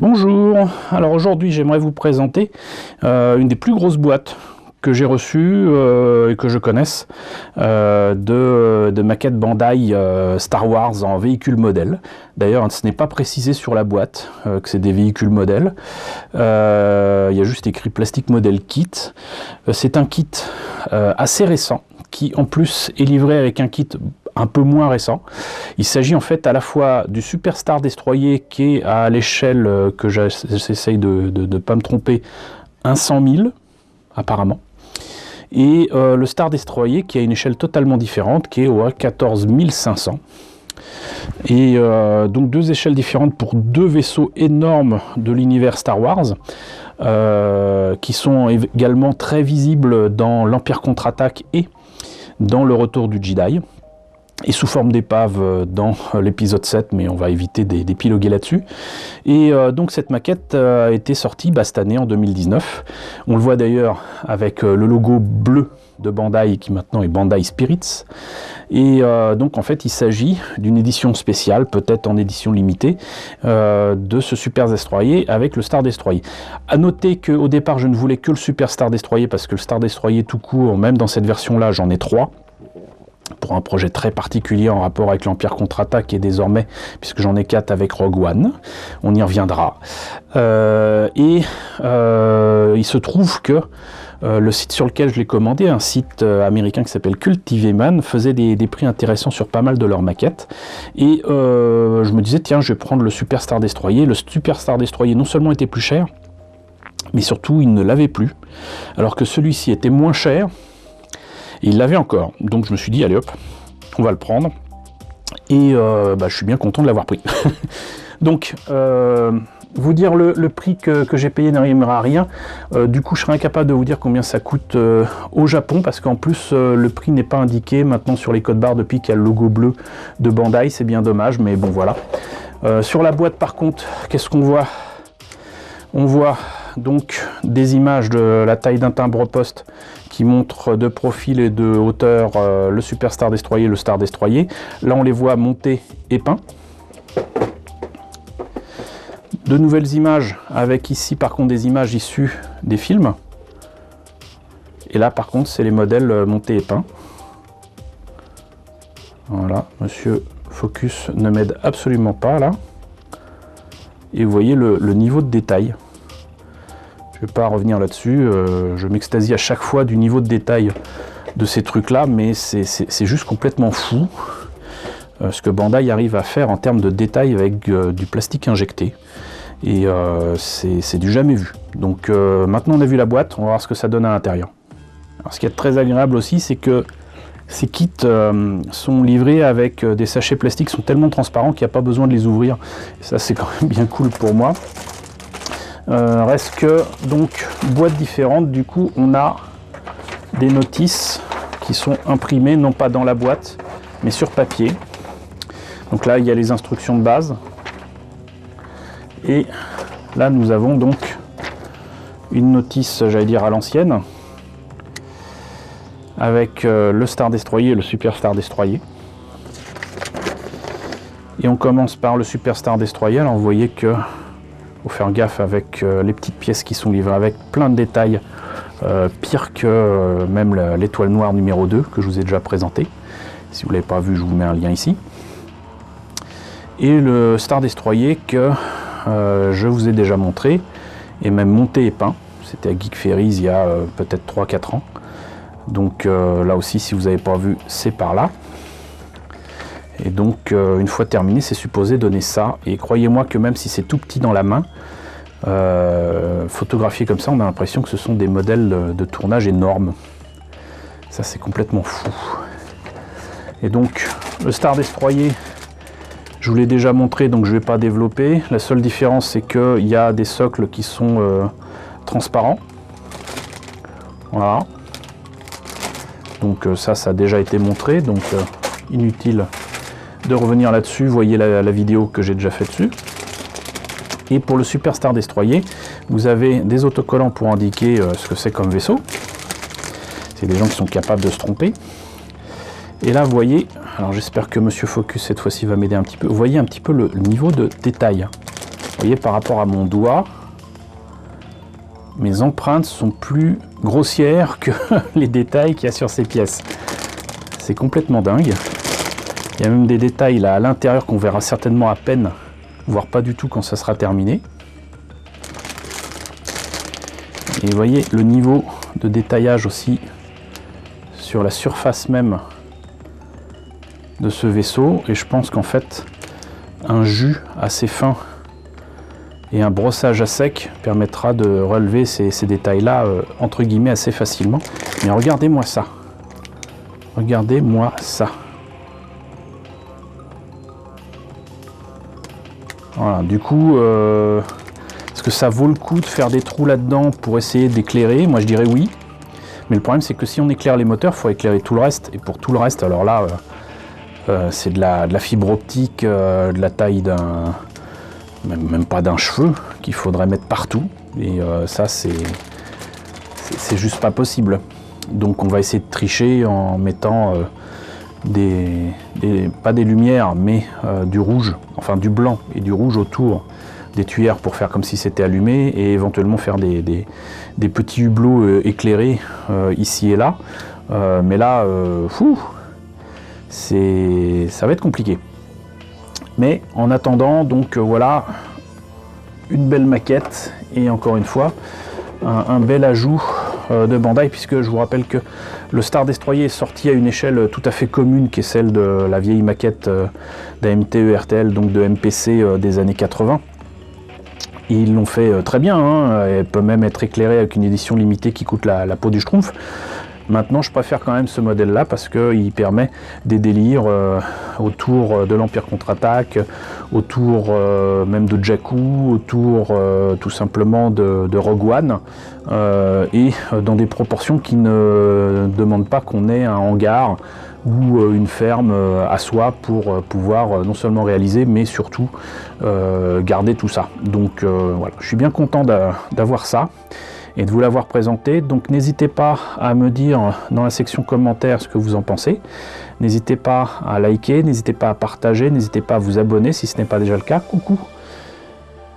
Bonjour, alors aujourd'hui j'aimerais vous présenter une des plus grosses boîtes que j'ai reçues et que je connaisse de maquettes Bandai Star Wars en véhicule modèle. D'ailleurs ce n'est pas précisé sur la boîte que c'est des véhicules modèles, il y a juste écrit Plastic Model Kit. C'est un kit assez récent qui en plus est livré avec un kit un peu moins récent. Il s'agit en fait à la fois du Super Star Destroyer qui est à l'échelle que j'essaye de ne pas me tromper, un 100 000 apparemment, et le Star Destroyer qui a une échelle totalement différente qui est au 14 500. Et donc deux échelles différentes pour deux vaisseaux énormes de l'univers Star Wars qui sont également très visibles dans l'Empire contre-attaque et dans le Retour du Jedi, et sous forme d'épave dans l'épisode 7, mais on va éviter d'épiloguer là-dessus. Et donc cette maquette a été sortie cette année en 2019. On le voit d'ailleurs avec le logo bleu de Bandai qui maintenant est Bandai Spirits. Et donc en fait il s'agit d'une édition spéciale, peut-être en édition limitée, de ce Super Destroyer avec le Star Destroyer. A noter qu'au départ je ne voulais que le Super Star Destroyer parce que le Star Destroyer tout court, même dans cette version là j'en ai 3. Pour un projet très particulier en rapport avec l'Empire contre-attaque et désormais, puisque j'en ai 4 avec Rogue One, on y reviendra. Il se trouve que le site sur lequel je l'ai commandé, un site américain qui s'appelle Cultiveman, faisait des prix intéressants sur pas mal de leurs maquettes. Et je me disais, tiens, je vais prendre le Super Star Destroyer. Le Super Star Destroyer non seulement était plus cher, mais surtout il ne l'avait plus, alors que celui-ci était moins cher. Il l'avait encore, donc je me suis dit allez hop, on va le prendre, et je suis bien content de l'avoir pris. Donc vous dire le prix que j'ai payé n'arrivera à rien, du coup je serai incapable de vous dire combien ça coûte au Japon, parce qu'en plus le prix n'est pas indiqué maintenant sur les codes barres depuis qu'il y a le logo bleu de Bandai, c'est bien dommage, mais bon voilà. Sur la boîte par contre, qu'est-ce qu'on voit? On voit donc des images de la taille d'un timbre-poste qui montrent de profil et de hauteur le Super Star Destroyer et le Star Destroyer. Là on les voit montés et peints. De nouvelles images avec ici par contre des images issues des films. Et là par contre c'est les modèles montés et peints. Voilà, monsieur Focus ne m'aide absolument pas là. Et vous voyez le niveau de détail. Je ne vais pas revenir là-dessus, je m'extasie à chaque fois du niveau de détail de ces trucs-là, mais c'est juste complètement fou ce que Bandai arrive à faire en termes de détail avec du plastique injecté. Et c'est du jamais vu. Donc maintenant on a vu la boîte, on va voir ce que ça donne à l'intérieur. Alors ce qui est très agréable aussi, c'est que ces kits sont livrés avec des sachets plastiques qui sont tellement transparents qu'il n'y a pas besoin de les ouvrir. Et ça c'est quand même bien cool pour moi. Reste que donc boîte différente, du coup on a des notices qui sont imprimées non pas dans la boîte mais sur papier. Donc là il y a les instructions de base et là nous avons donc une notice, j'allais dire à l'ancienne, avec le Star Destroyer et le Super Star Destroyer. Et on commence par le Super Star Destroyer. Alors vous voyez que faut faire gaffe avec les petites pièces qui sont livrées avec plein de détails, pire que même l'étoile noire numéro 2 que je vous ai déjà présenté. Si vous ne l'avez pas vu, je vous mets un lien ici. Et le Star Destroyer que je vous ai déjà montré, et même monté et peint. C'était à Geek Ferries il y a peut-être 3-4 ans. Donc là aussi, si vous n'avez pas vu, c'est par là. Et donc une fois terminé, c'est supposé donner ça. Et croyez-moi que même si c'est tout petit dans la main, photographié comme ça, on a l'impression que ce sont des modèles de tournage énormes. Ça c'est complètement fou. Et donc le Star Destroyer, je vous l'ai déjà montré, donc je ne vais pas développer. La seule différence c'est qu'il y a des socles qui sont transparents. Voilà. Donc ça a déjà été montré, donc inutile de revenir là-dessus, voyez la vidéo que j'ai déjà fait dessus. Et pour le Super Star Destroyer, vous avez des autocollants pour indiquer ce que c'est comme vaisseau. C'est des gens qui sont capables de se tromper. Et là vous voyez, alors j'espère que Monsieur Focus cette fois-ci va m'aider un petit peu, vous voyez un petit peu le niveau de détail. Vous voyez, par rapport à mon doigt, mes empreintes sont plus grossières que les détails qu'il y a sur ces pièces. C'est complètement dingue. Il y a même des détails là à l'intérieur qu'on verra certainement à peine, voire pas du tout quand ça sera terminé. Et vous voyez le niveau de détaillage aussi sur la surface même de ce vaisseau. Et je pense qu'en fait, un jus assez fin et un brossage à sec permettra de relever ces détails-là, entre guillemets, assez facilement. Mais regardez-moi ça. Regardez-moi ça. Voilà, du coup, est-ce que ça vaut le coup de faire des trous là-dedans pour essayer d'éclairer? Moi, je dirais oui. Mais le problème, c'est que si on éclaire les moteurs, il faut éclairer tout le reste. Et pour tout le reste, alors là, c'est de la fibre optique de la taille d'un... Même pas d'un cheveu, qu'il faudrait mettre partout. Et ça, c'est juste pas possible. Donc on va essayer de tricher en mettant pas des lumières, mais du rouge, enfin du blanc et du rouge autour des tuyères pour faire comme si c'était allumé, et éventuellement faire des petits hublots éclairés ici et là. Mais là, ça va être compliqué. Mais en attendant, donc voilà, une belle maquette, et encore une fois, un bel ajout de Bandai, puisque je vous rappelle que le Star Destroyer est sorti à une échelle tout à fait commune, qui est celle de la vieille maquette d'AMTE RTL, donc de MPC des années 80. Ils l'ont fait très bien, hein. Elle peut même être éclairée avec une édition limitée qui coûte la peau du schtroumpf. Maintenant, je préfère quand même ce modèle-là parce qu'il permet des délires autour de l'Empire contre-attaque, autour même de Jakku, autour tout simplement de Rogue One, et dans des proportions qui ne demandent pas qu'on ait un hangar ou une ferme à soi pour pouvoir non seulement réaliser, mais surtout garder tout ça. Donc voilà, je suis bien content d'avoir ça et de vous l'avoir présenté. Donc n'hésitez pas à me dire dans la section commentaires ce que vous en pensez. N'hésitez pas à liker, n'hésitez pas à partager, n'hésitez pas à vous abonner si ce n'est pas déjà le cas. Coucou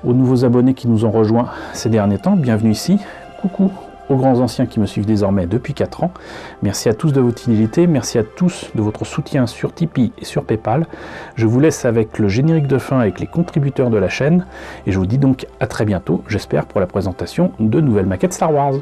aux nouveaux abonnés qui nous ont rejoints ces derniers temps, bienvenue ici. Coucou aux grands anciens qui me suivent désormais depuis 4 ans. Merci à tous de votre fidélité, merci à tous de votre soutien sur Tipeee et sur Paypal. Je vous laisse avec le générique de fin avec les contributeurs de la chaîne, et je vous dis donc à très bientôt, j'espère, pour la présentation de nouvelles maquettes Star Wars.